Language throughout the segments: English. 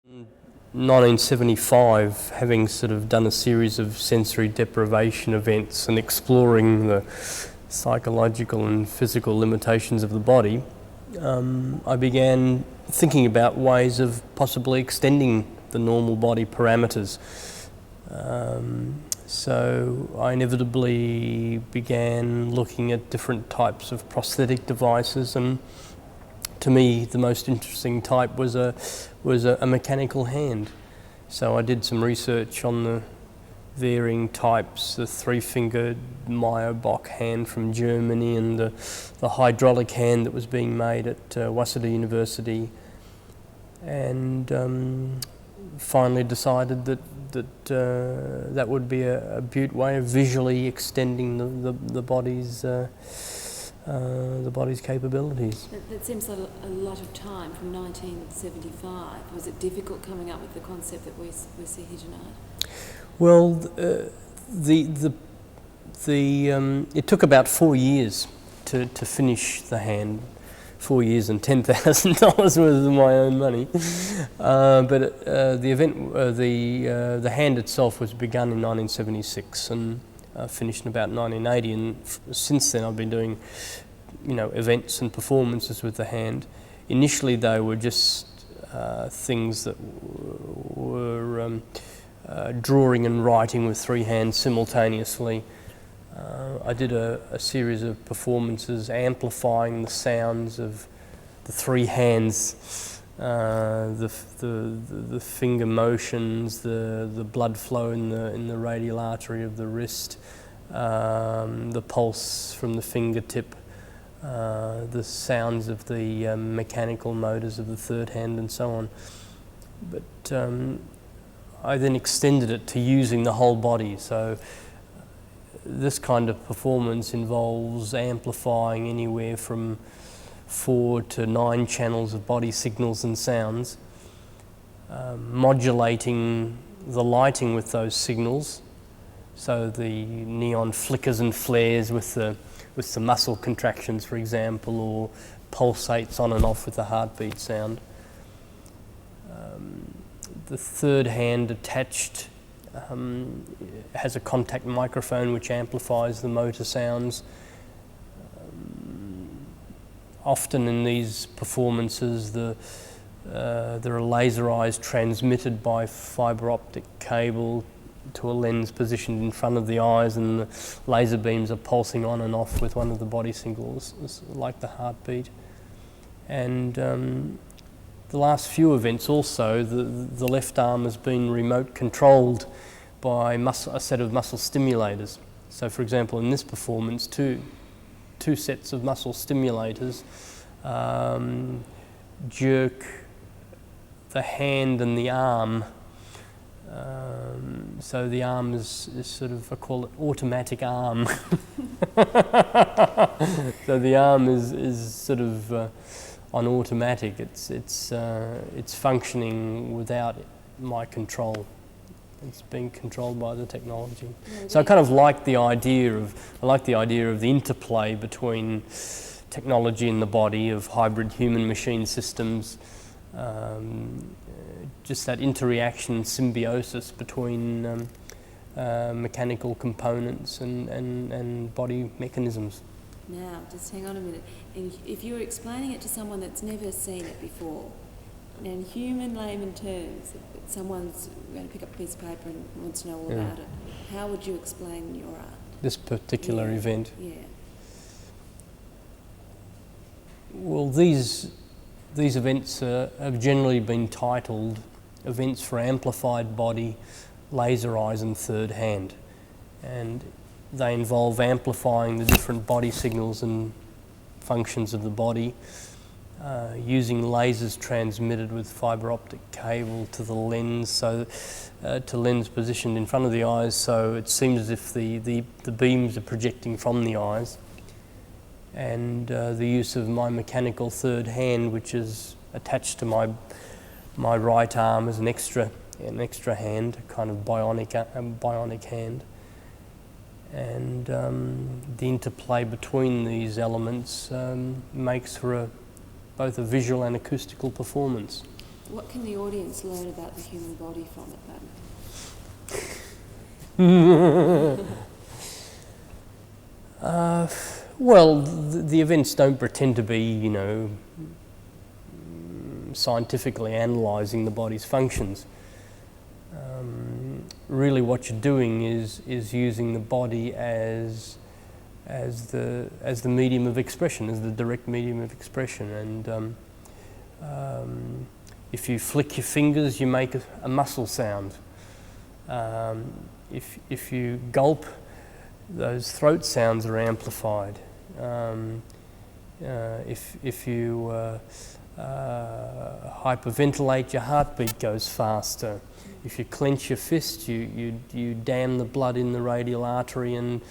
1975, having sort of done a series of sensory deprivation events and exploring the psychological and physical limitations of the body, I began thinking about ways of possibly extending the normal body parameters. So I inevitably began looking at different types of prosthetic devices, and to me the most interesting type was a mechanical hand. So I did some research on the varying types, the three-fingered Meyerbock hand from Germany and the hydraulic hand that was being made at Waseda University, and finally decided that would be a beaut way of visually extending the body's capabilities. That seems like a lot of time from 1975. Was it difficult coming up with the concept that we see here tonight? Well, it took about 4 years to finish the hand. 4 years and $10,000 worth of my own money. But the hand itself was begun in 1976 and finished in about 1980. And since then, I've been doing, events and performances with the hand. Initially, they were just things that were drawing and writing with three hands simultaneously. I did a series of performances amplifying the sounds of the three hands, the finger motions, the blood flow in the radial artery of the wrist, the pulse from the fingertip, the sounds of the mechanical motors of the third hand, and so on. But I then extended it to using the whole body. So this kind of performance involves amplifying anywhere from 4 to 9 channels of body signals and sounds, modulating the lighting with those signals, so the neon flickers and flares with the muscle contractions, for example, or pulsates on and off with the heartbeat sound. The third hand attached has a contact microphone which amplifies the motor sounds. Often in these performances there are laser eyes transmitted by fibre optic cable to a lens positioned in front of the eyes, and the laser beams are pulsing on and off with one of the body signals, like the heartbeat. And the last few events also, the left arm has been remote controlled by a set of muscle stimulators. So for example, in this performance, two sets of muscle stimulators jerk the hand and the arm. So the arm is sort of, I call it automatic arm. So the arm is sort of on automatic. It's functioning without my control. It's being controlled by the technology. So I kind of like the idea of the interplay between technology and the body, of hybrid human-machine systems, just that interreaction, symbiosis between mechanical components and body mechanisms. Now, just hang on a minute. And if you were explaining it to someone that's never seen it before, in human layman terms, if someone's going to pick up a piece of paper and wants to know all about it, how would you explain your art? This particular event? Yeah. Well, these events have generally been titled Events for Amplified Body, Laser Eyes and Third Hand. And they involve amplifying the different body signals and functions of the body, using lasers transmitted with fibre optic cable to the lens, to lens positioned in front of the eyes, so it seems as if the beams are projecting from the eyes, and the use of my mechanical third hand, which is attached to my right arm as an extra hand, a kind of bionic hand. And the interplay between these elements makes for both a visual and acoustical performance. What can the audience learn about the human body from it, then? Well, the events don't pretend to be, you know, scientifically analysing the body's functions. Really what you're doing is using the body as the medium of expression, as the direct medium of expression. And if you flick your fingers, you make a muscle sound. If you gulp, those throat sounds are amplified. If you hyperventilate, your heartbeat goes faster. If you clench your fist, you dam the blood in the radial artery and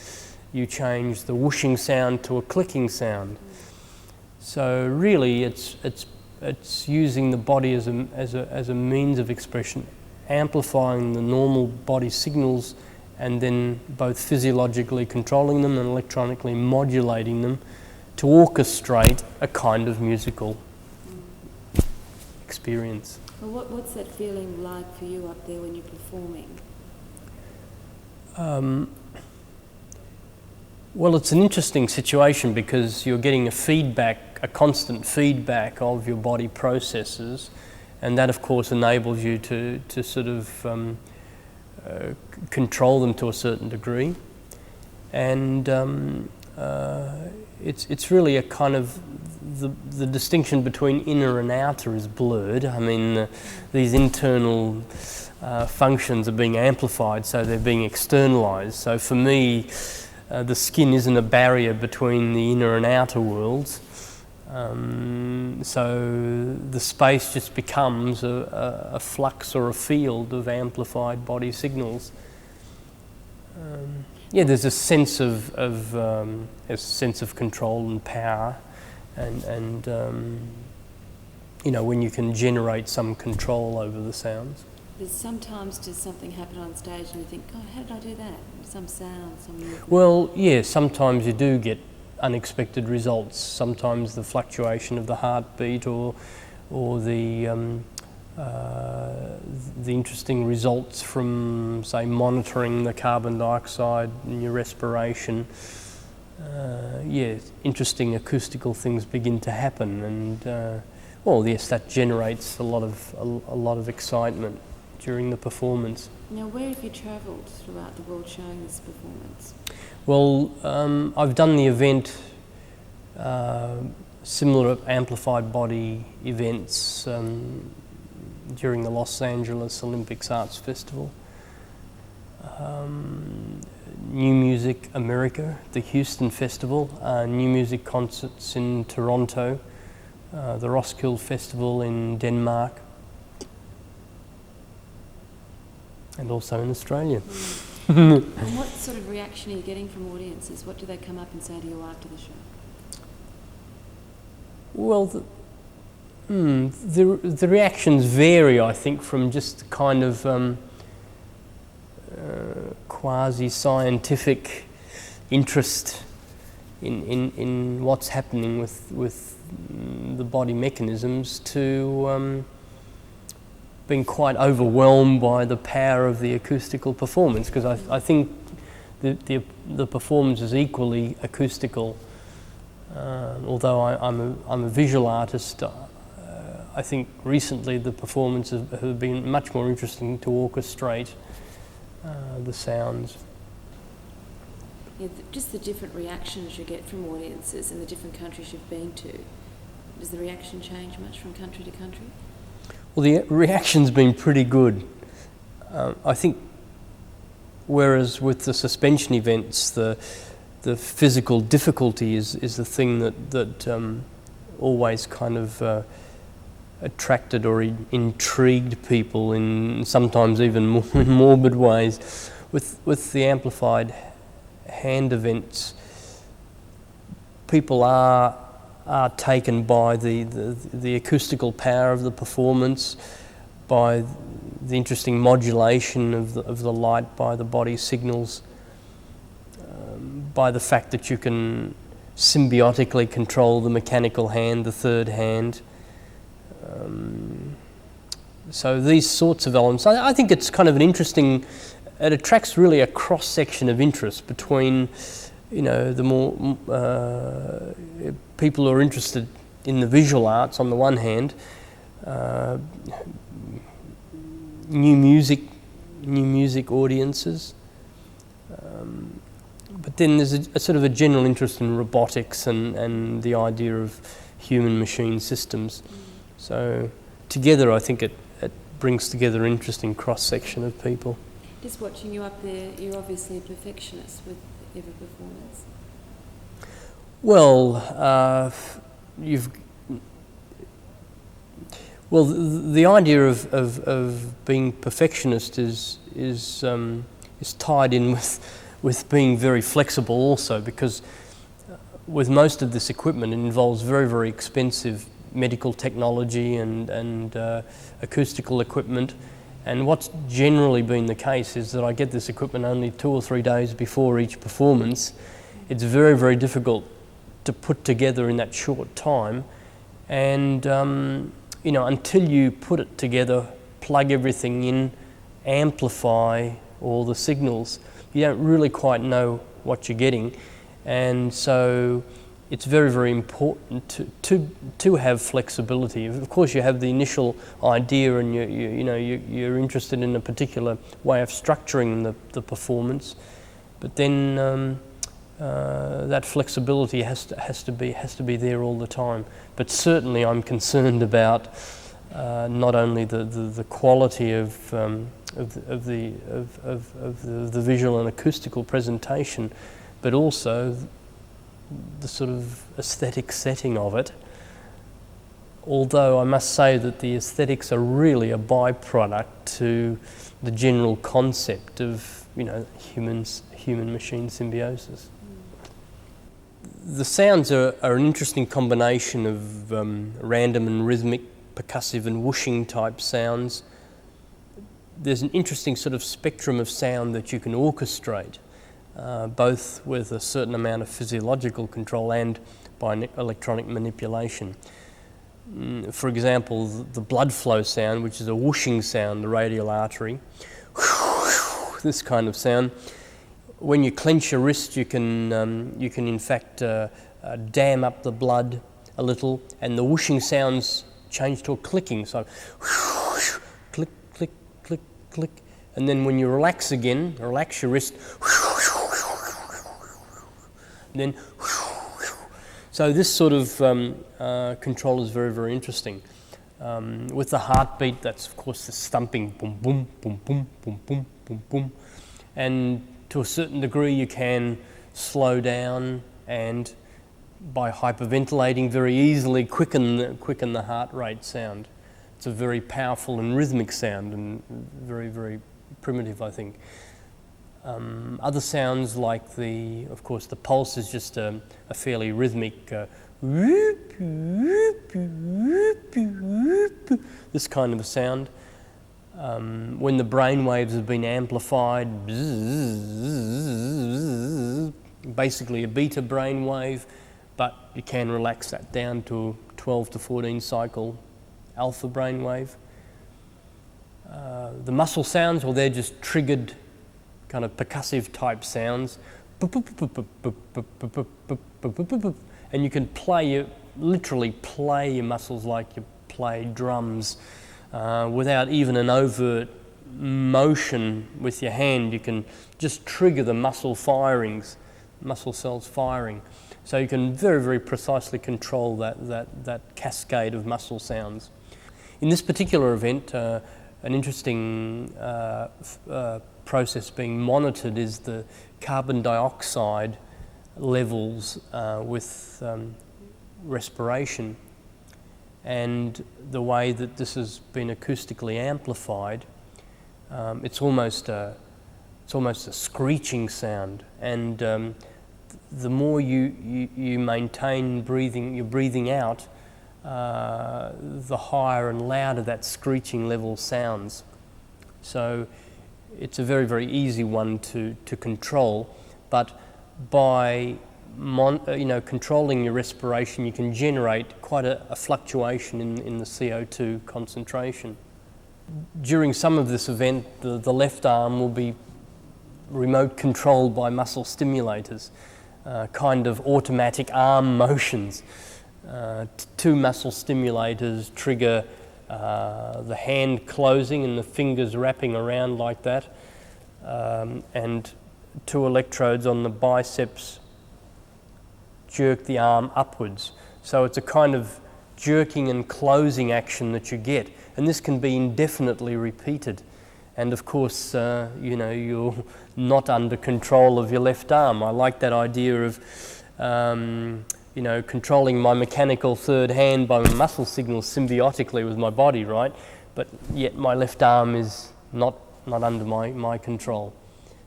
you change the whooshing sound to a clicking sound. So really, it's using the body as a means of expression, amplifying the normal body signals, and then both physiologically controlling them and electronically modulating them to orchestrate a kind of musical experience. Well, what's that feeling like for you up there when you're performing? Well, it's an interesting situation because you're getting a constant feedback of your body processes, and that of course enables you to sort of control them to a certain degree. And it's really a kind of, the distinction between inner and outer is blurred. I mean, these internal functions are being amplified, so they're being externalized. So for me, the skin isn't a barrier between the inner and outer worlds. So the space just becomes a flux or a field of amplified body signals. Yeah, there's a sense of control and power, and you know, when you can generate some control over the sounds. There's sometimes does something happen on stage and you think, God, how did I do that? Some sound, some movement. Well, yeah, sometimes you do get unexpected results. Sometimes the fluctuation of the heartbeat, or the interesting results from, say, monitoring the carbon dioxide in your respiration. Yeah, interesting acoustical things begin to happen, and well, yes, that generates a lot of excitement during the performance. Now, where have you travelled throughout the world showing this performance? Well, I've done the event, similar amplified body events during the Los Angeles Olympics Arts Festival. New Music America, the Houston Festival, New Music concerts in Toronto, the Roskilde Festival in Denmark, and also in Australia. And what sort of reaction are you getting from audiences? What do they come up and say to you after the show? Well, the reactions vary, I think, from just kind of quasi-scientific interest in what's happening with the body mechanisms to being quite overwhelmed by the power of the acoustical performance, because I think the performance is equally acoustical. Although I'm a visual artist, I think recently the performances have been much more interesting to orchestrate the sounds. Yeah, just the different reactions you get from audiences in the different countries you've been to. Does the reaction change much from country to country? Well, the reaction's been pretty good. I think, whereas with the suspension events, the physical difficulty is the thing that always kind of attracted or intrigued people in sometimes even more morbid ways. With the amplified hand events, people are taken by the acoustical power of the performance, by the interesting modulation of the light by the body signals, by the fact that you can symbiotically control the mechanical hand, the third hand. So these sorts of elements, I think it's kind of an interesting, it attracts really a cross-section of interest between, the more people who are interested in the visual arts on the one hand, new music audiences, but then there's a sort of a general interest in robotics and the idea of human-machine systems. So together I think it brings together an interesting cross-section of people. Just watching you up there, you're obviously a perfectionist with every performance. Well, the idea of being perfectionist is tied in with being very flexible also, because with most of this equipment it involves very, very expensive medical technology and acoustical equipment. And what's generally been the case is that I get this equipment only 2 or 3 days before each performance. It's very, very difficult to put together in that short time. And, until you put it together, plug everything in, amplify all the signals, you don't really quite know what you're getting. And so it's very, very important to have flexibility. Of course, you have the initial idea, and you're interested in a particular way of structuring the performance, but then that flexibility has to be there all the time. But certainly, I'm concerned about not only the quality of the visual and acoustical presentation, but also the sort of aesthetic setting of it. Although I must say that the aesthetics are really a byproduct to the general concept of human-machine symbiosis. The sounds are an interesting combination of random and rhythmic, percussive and whooshing type sounds. There's an interesting sort of spectrum of sound that you can orchestrate, both with a certain amount of physiological control and by electronic manipulation. For example, the blood flow sound, which is a whooshing sound, the radial artery, this kind of sound. When you clench your wrist, you can in fact dam up the blood a little, and the whooshing sounds change to a clicking. So click, click, click, click, and then when you relax again, relax your wrist, then so this sort of control is very, very interesting. With the heartbeat, that's of course the stumping, boom, boom, boom, boom, boom, boom, boom, boom, and to a certain degree you can slow down and by hyperventilating very easily quicken the heart rate sound. It's a very powerful and rhythmic sound and very, very primitive, I think. Other sounds like of course the pulse is just a fairly rhythmic this kind of a sound. When the brain waves have been amplified, basically a beta brain wave, but you can relax that down to 12 to 14 cycle alpha brain wave. The muscle sounds, well, they're just triggered kind of percussive type sounds, and you can literally play your muscles like you play drums. Without even an overt motion with your hand, you can just trigger the muscle cells firing. So you can very, very precisely control that cascade of muscle sounds. In this particular event, an interesting process being monitored is the carbon dioxide levels with respiration. And the way that this has been acoustically amplified, it's almost a screeching sound. And the more you maintain your breathing out, the higher and louder that screeching level sounds. So it's a very, very easy one to control, but by controlling your respiration, you can generate quite a fluctuation in the CO2 concentration. During some of this event, the left arm will be remote controlled by muscle stimulators, kind of automatic arm motions. Two muscle stimulators trigger the hand closing and the fingers wrapping around like that, and two electrodes on the biceps jerk the arm upwards. So it's a kind of jerking and closing action that you get, and this can be indefinitely repeated. And of course, you're not under control of your left arm. I like that idea of controlling my mechanical third hand by my muscle signals symbiotically with my body, right? But yet my left arm is not under my control.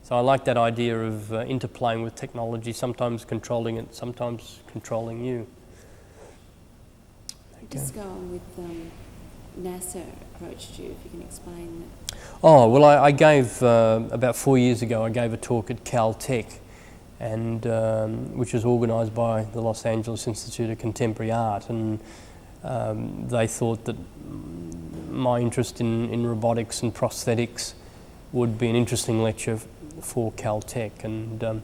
So I like that idea of interplaying with technology, sometimes controlling it, sometimes controlling you. Just go on with NASA approached you, if you can explain that. Oh, well, I gave, about 4 years ago, I gave a talk at Caltech, and which was organised by the Los Angeles Institute of Contemporary Art, and they thought that my interest in robotics and prosthetics would be an interesting lecture for Caltech, and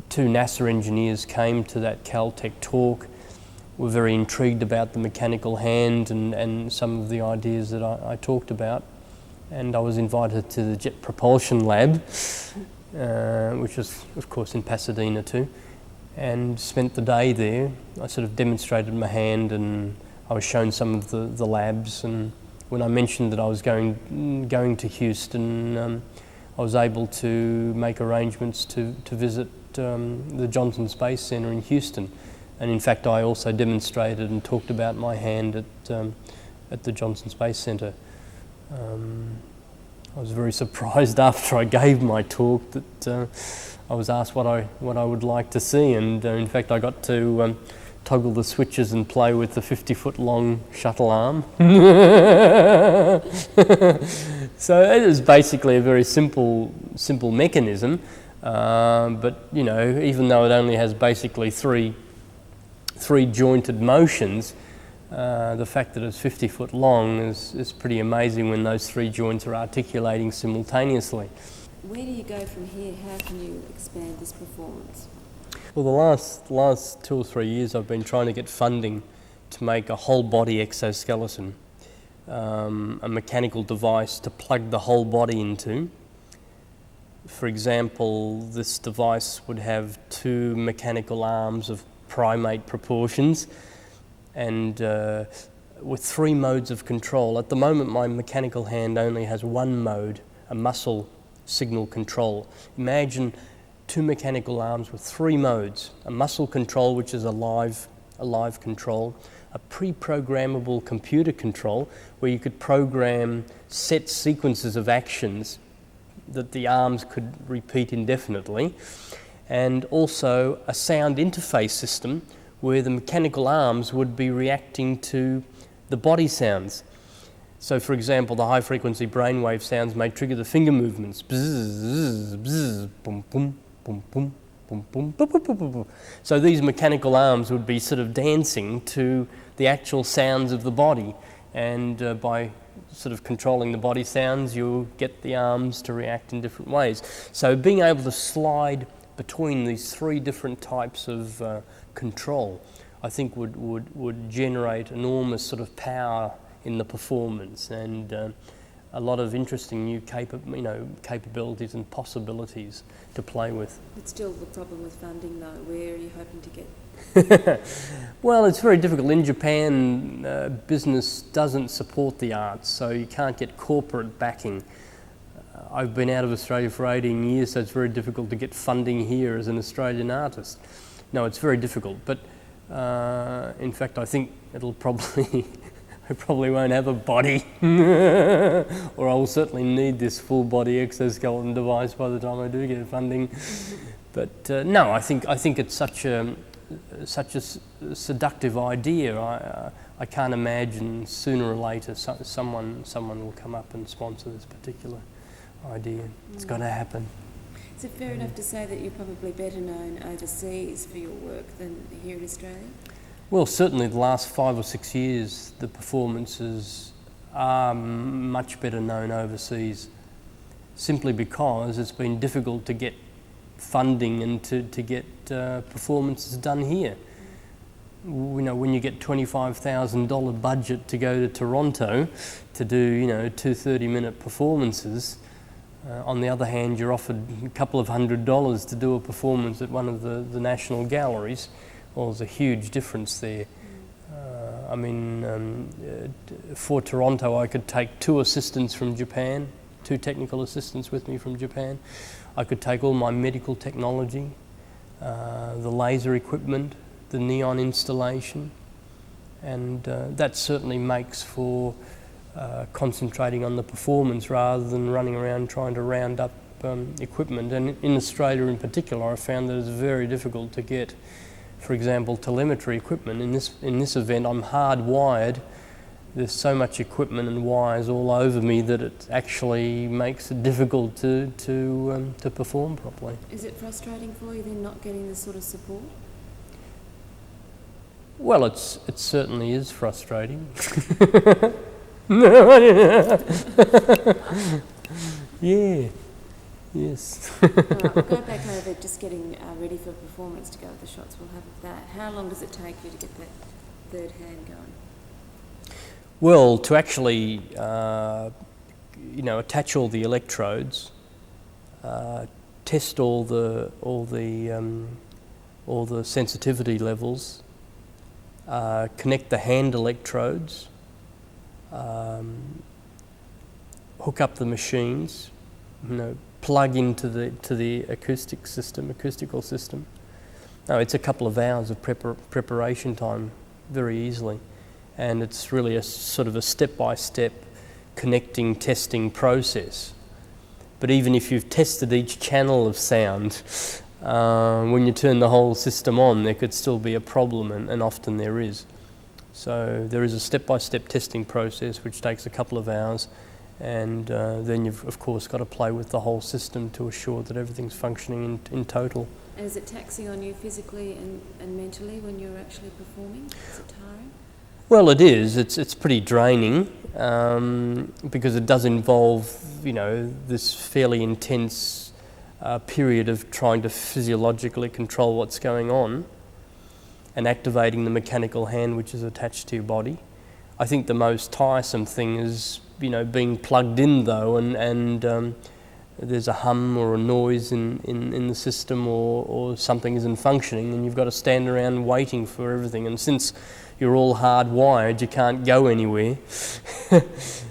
two NASA engineers came to that Caltech talk, were very intrigued about the mechanical hand and some of the ideas that I talked about, and I was invited to the Jet Propulsion Lab, which was of course in Pasadena too, and spent the day there. I sort of demonstrated my hand and I was shown some of the labs, and when I mentioned that I was going to Houston, I was able to make arrangements to visit the Johnson Space Centre in Houston. And in fact, I also demonstrated and talked about my hand at the Johnson Space Centre. I was very surprised after I gave my talk that I was asked what I would like to see, and in fact, I got to toggle the switches and play with the 50-foot long shuttle arm. So it is basically a very simple mechanism, but even though it only has basically three jointed motions, the fact that it's 50 foot long is pretty amazing when those three joints are articulating simultaneously. Where do you go from here? How can you expand this performance? Well, the last 2 or 3 years I've been trying to get funding to make a whole body exoskeleton, a mechanical device to plug the whole body into. For example, this device would have 2 mechanical arms of primate proportions and with 3 modes of control. At the moment my mechanical hand only has 1 mode, a muscle signal control. Imagine 2 mechanical arms with 3 modes, a muscle control which is a live control, a pre-programmable computer control where you could program set sequences of actions that the arms could repeat indefinitely, and also a sound interface system where the mechanical arms would be reacting to the body sounds. So for example, the high frequency brainwave sounds may trigger the finger movements. Bzz, bzz, boom, boom, boom, boom, boom, boom, boom, boom, boom, boom. So these mechanical arms would be sort of dancing to the actual sounds of the body, and by sort of controlling the body sounds, you'll get the arms to react in different ways. So being able to slide between these 3 different types of control, I think would generate enormous sort of power in the performance, and a lot of interesting new capabilities and possibilities to play with. But still the problem with funding though, where are you hoping to get? Well, it's very difficult. In Japan, business doesn't support the arts, so you can't get corporate backing. I've been out of Australia for 18 years, so it's very difficult to get funding here as an Australian artist. No, it's very difficult, but in fact I think it'll probably, I probably won't have a body, or I will certainly need this full body exoskeleton device by the time I do get funding. But no, I think it's such a seductive idea. I can't imagine sooner or later someone will come up and sponsor this particular idea. It's got to happen. Is it fair enough to say that you're probably better known overseas for your work than here in Australia? Well, certainly the last 5 or 6 years, the performances are much better known overseas, simply because it's been difficult to get funding and to get performances done here. You know, when you get $25,000 budget to go to Toronto to do, you know, 2 30-minute performances, on the other hand, you're offered a couple of $100 to do a performance at one of the national galleries. Well, there's a huge difference there. I mean, for Toronto, I could take 2 assistants from Japan, 2 technical assistants with me from Japan. I could take all my medical technology, the laser equipment, the neon installation, and that certainly makes for concentrating on the performance rather than running around trying to round up equipment. And in Australia in particular, I found that it's very difficult to get, for example, telemetry equipment. In this event, I'm hardwired. There's so much equipment and wires all over me that it actually makes it difficult to perform properly. Is it frustrating for you then not getting this sort of support? Well, it certainly is frustrating. Yeah. Yes. All right, we'll go back over just getting ready for performance to go with the shots we'll have of that. How long does it take you to get that third hand going? Well, to actually, you know, attach all the electrodes, test all the sensitivity levels, connect the hand electrodes, hook up the machines, you know, plug into the acoustical system. No, it's a couple of hours of preparation time, very easily, and it's really a sort of a step-by-step connecting, testing process. But even if you've tested each channel of sound, when you turn the whole system on, there could still be a problem, and often there is. So there is a step-by-step testing process which takes a couple of hours, and then you've of course got to play with the whole system to assure that everything's functioning in total. And is it taxing on you physically and mentally when you're actually performing? Is it tiring? Well, it is. It's pretty draining because it does involve, you know, this fairly intense period of trying to physiologically control what's going on and activating the mechanical hand which is attached to your body. I think the most tiresome thing is, you know, being plugged in though, and there's a hum or a noise in the system, or something isn't functioning, and you've got to stand around waiting for everything. And since you're all hardwired, you can't go anywhere.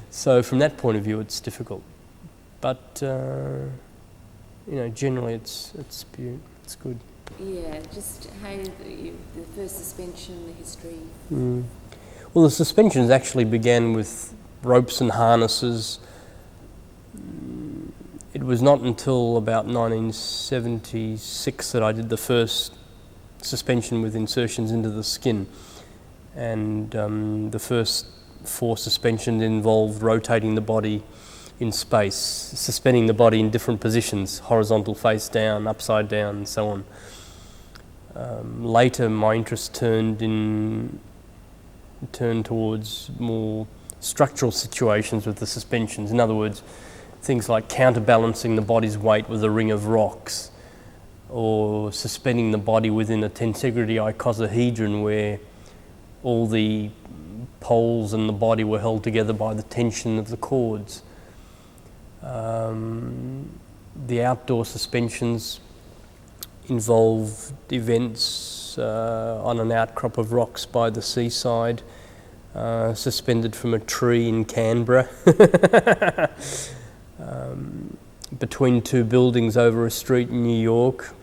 So from that point of view, it's difficult. But you know, generally, it's good. Yeah, just how the first suspension, the history. Well, the suspensions actually began with ropes and harnesses. It was not until about 1976 that I did the first suspension with insertions into the skin, and the first 4 suspensions involved rotating the body in space, suspending the body in different positions, horizontal, face down, upside down, and so on. Later, my interest turned towards more structural situations with the suspensions. In other words, things like counterbalancing the body's weight with a ring of rocks, or suspending the body within a tensegrity icosahedron where all the poles and the body were held together by the tension of the cords. The outdoor suspensions involved events on an outcrop of rocks by the seaside, suspended from a tree in Canberra, between 2 buildings over a street in New York,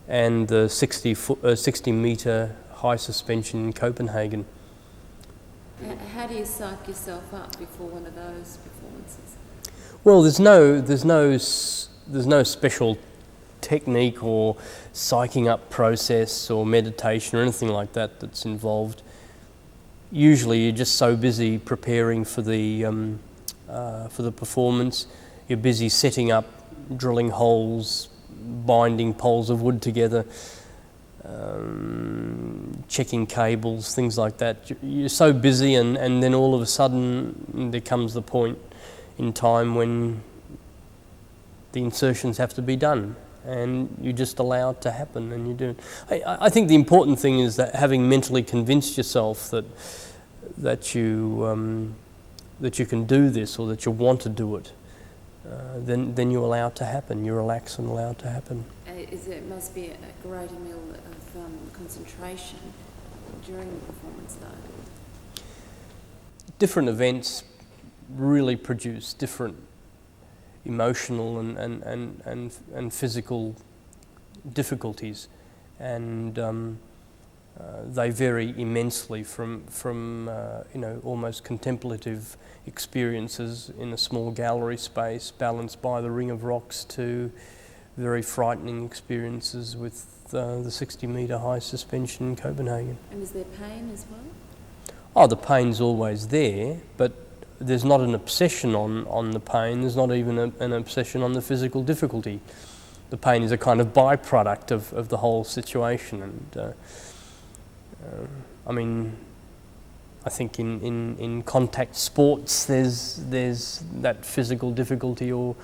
and the 60-metre high suspension in Copenhagen. How do you psych yourself up before one of those performances? Well, there's no special technique or psyching up process or meditation or anything like that that's involved. Usually, you're just so busy preparing for the performance. You're busy setting up, drilling holes, binding poles of wood together, checking cables, things like that. You're so busy, and then all of a sudden there comes the point in time when the insertions have to be done, and you just allow it to happen, and you do it. I think the important thing is that having mentally convinced yourself that you can do this, or that you want to do it, then you allow it to happen. You relax and allow it to happen. It must be a great deal of concentration during the performance, though. Different events really produce different emotional and physical difficulties, and they vary immensely from almost contemplative experiences in a small gallery space balanced by the ring of rocks to very frightening experiences with the 60-metre high suspension in Copenhagen. And is there pain as well? Oh, the pain's always there, but there's not an obsession on the pain. There's not even an obsession on the physical difficulty. The pain is a kind of byproduct of the whole situation. And I think in contact sports there's that physical difficulty or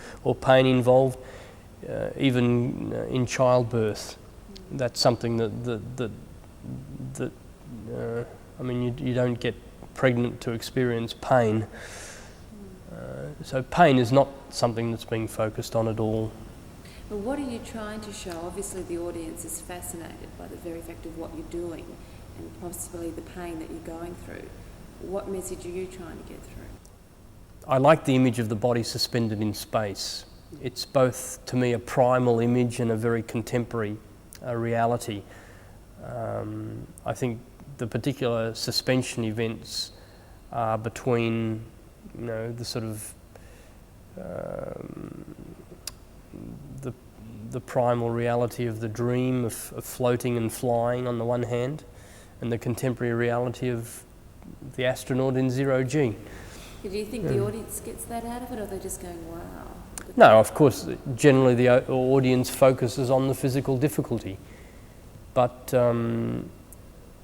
pain involved. Even in childbirth, that's something that you don't get pregnant to experience pain. So pain is not something that's being focused on at all. But what are you trying to show? Obviously the audience is fascinated by the very fact of what you're doing and possibly the pain that you're going through. What message are you trying to get through? I like the image of the body suspended in space. It's both, to me, a primal image and a very contemporary reality. I think the particular suspension events are between, the sort of the primal reality of the dream of floating and flying on the one hand, and the contemporary reality of the astronaut in zero G. Do you think the audience gets that out of it, or are they just going, wow? No, of course, generally the audience focuses on the physical difficulty. But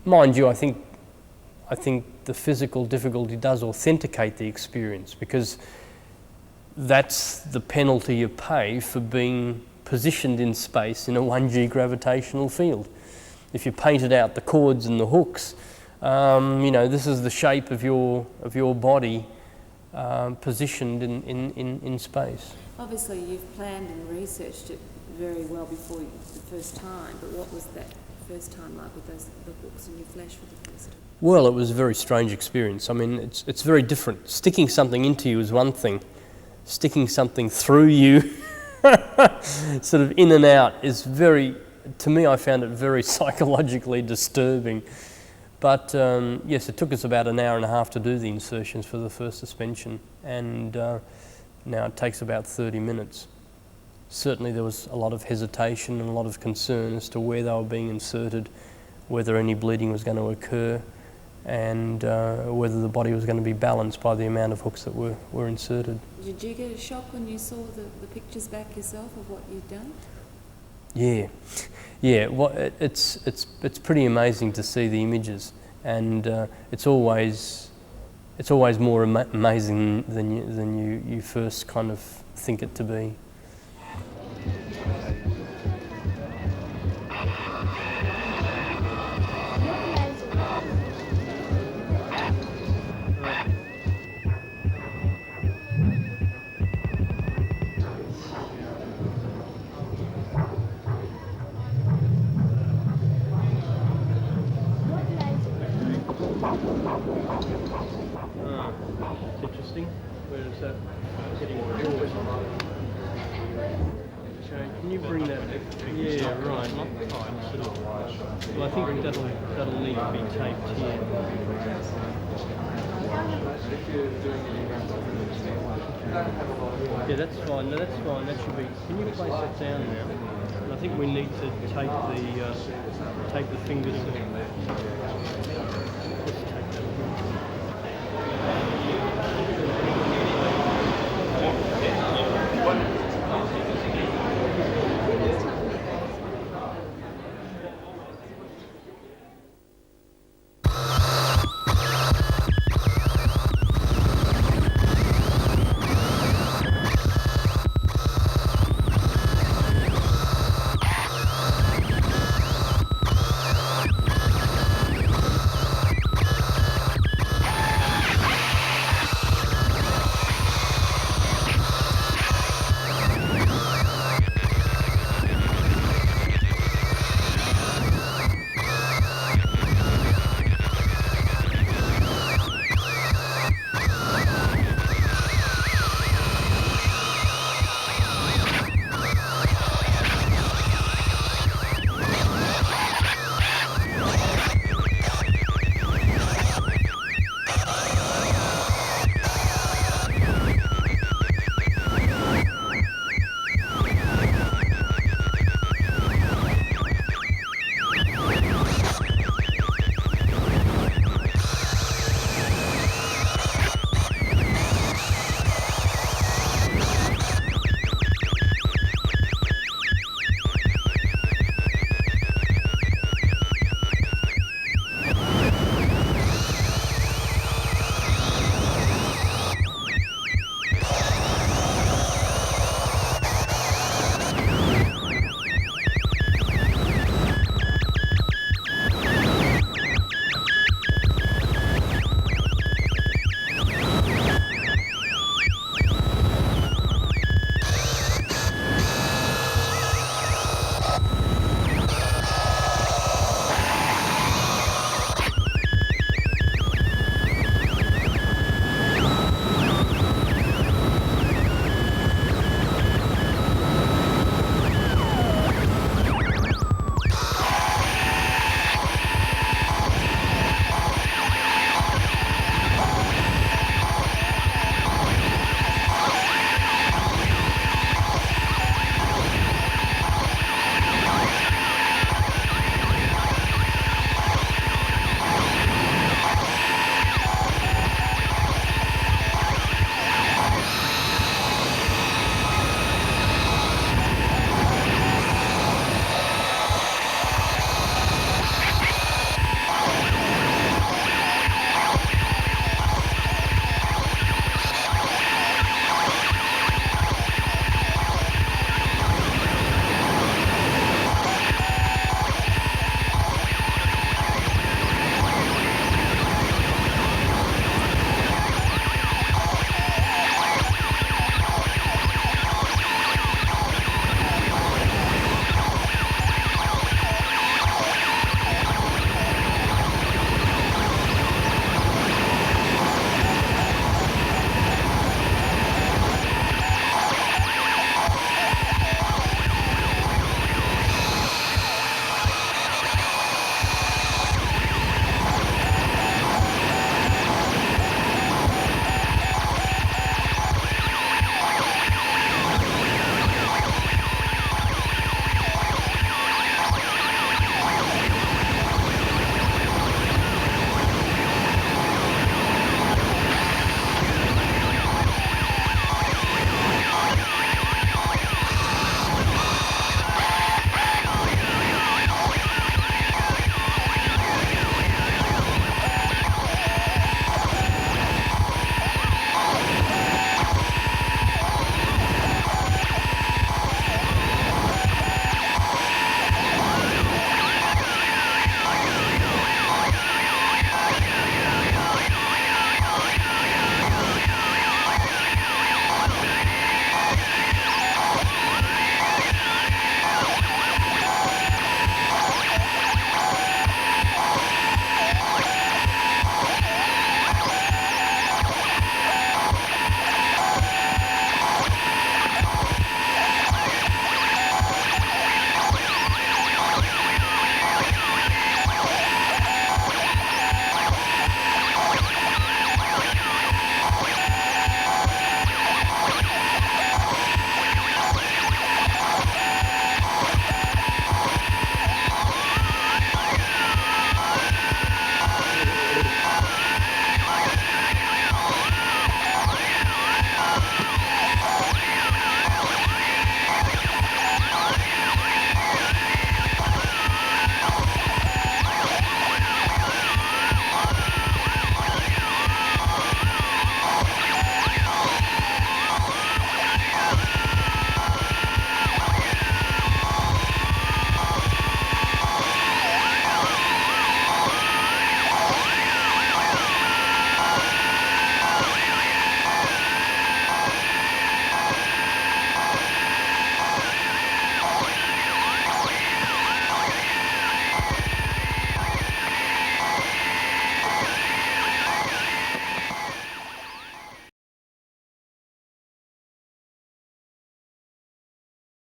mind you, I think the physical difficulty does authenticate the experience, because that's the penalty you pay for being positioned in space in a 1G gravitational field. If you painted out the chords and the hooks, this is the shape of your body positioned in space. Obviously you've planned and researched it very well before the first time, but what was that first time like with the hooks in your flesh for the first time? Well, it was a very strange experience. I mean, it's very different. Sticking something into you is one thing. Sticking something through you, sort of in and out, is to me, I found it very psychologically disturbing. But yes, it took us about an hour and a half to do the insertions for the first suspension, and now it takes about 30 minutes. Certainly there was a lot of hesitation and a lot of concern as to where they were being inserted, whether any bleeding was going to occur, and whether the body was going to be balanced by the amount of hooks that were inserted. Did you get a shock when you saw the pictures back yourself of what you'd done? Yeah. Well, it's pretty amazing to see the images, and it's always more amazing than you first kind of think it to be. It's interesting. Where is that getting forward? Okay, can you bring that? Yeah, right. Well, I think that'll need to be taped here. Yeah, that's fine. No, that's fine. That should be. Can you place that down now? And I think we need to take the fingers.